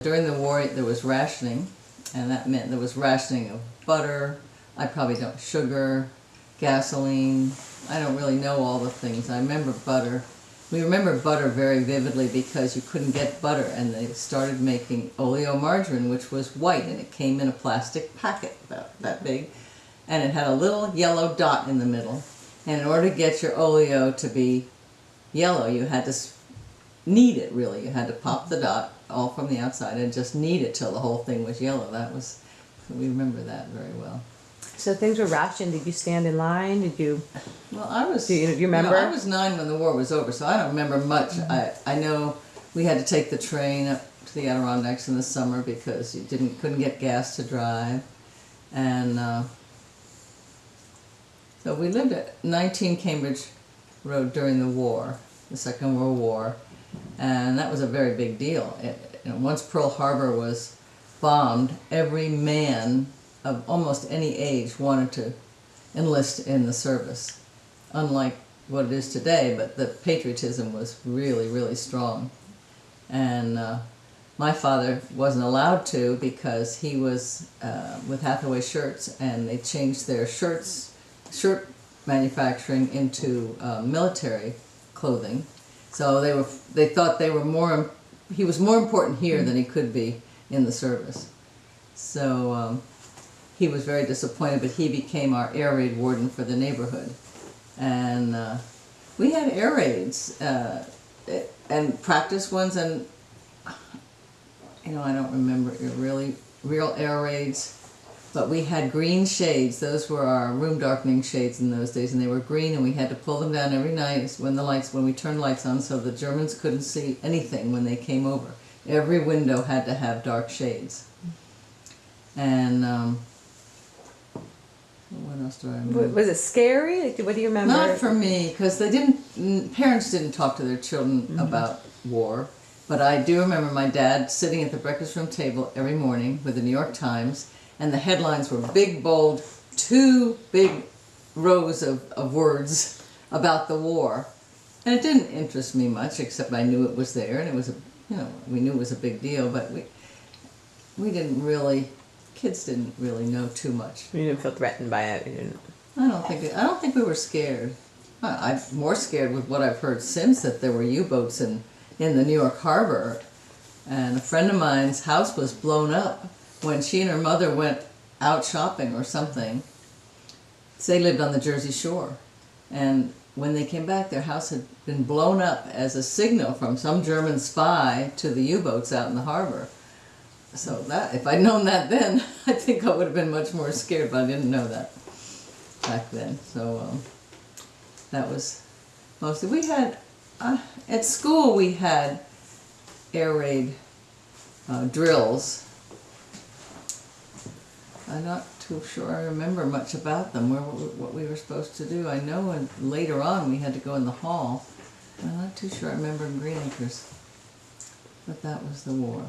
During the war, there was rationing, and that meant there was rationing of butter, sugar, gasoline. I don't really know all the things. I remember butter. We remember butter very vividly because you couldn't get butter, and they started making oleomargarine, which was white, and it came in a plastic packet about that big, and it had a little yellow dot in the middle. And in order to get your oleo to be yellow, you had to knead it, really. You had to pop the dot all from the outside and just knead it till the whole thing was yellow. We remember that very well. So things were rationed. Did you stand in line? Did you? Well, I was. Do you remember? I was 9 when the war was over, so I don't remember much. I know we had to take the train up to the Adirondacks in the summer because you couldn't get gas to drive, and so we lived at 19 Cambridge Road during the war, the Second World War, and that was a very big deal. Once Pearl Harbor was bombed, every man of almost any age wanted to enlist in the service. Unlike what it is today, but the patriotism was really, really strong. And my father wasn't allowed to because he was with Hathaway Shirts, and they changed their shirt manufacturing into military clothing. So they thought he was more important here than he could be in the service. So he was very disappointed, but he became our air raid warden for the neighborhood. And we had air raids and practice ones, and I don't remember real air raids, but we had green shades. Those were our room darkening shades in those days, and they were green, and we had to pull them down every night when we turned lights on, so the Germans couldn't see anything when they came over. Every window had to have dark shades. And what else do I remember? Was it scary? What do you remember? Not for me, because parents didn't talk to their children about war. But I do remember my dad sitting at the breakfast room table every morning with the New York Times, and the headlines were big, bold, 2 big rows of words about the war. And it didn't interest me much, except I knew it was there, and it was we knew it was a big deal, but we didn't really. Kids didn't really know too much. You didn't feel threatened by it. You didn't. I don't think we were scared. I'm more scared with what I've heard since, that there were U-boats in the New York harbor, and a friend of mine's house was blown up when she and her mother went out shopping or something. They lived on the Jersey Shore, and when they came back, their house had been blown up as a signal from some German spy to the U-boats out in the harbor. So if I'd known that then, I think I would have been much more scared, but I didn't know that back then. So that was mostly. We had, at school we had air raid drills. I'm not too sure I remember much about them, what we were supposed to do. I know later on we had to go in the hall. I'm not too sure I remember in Green Acres, but that was the war.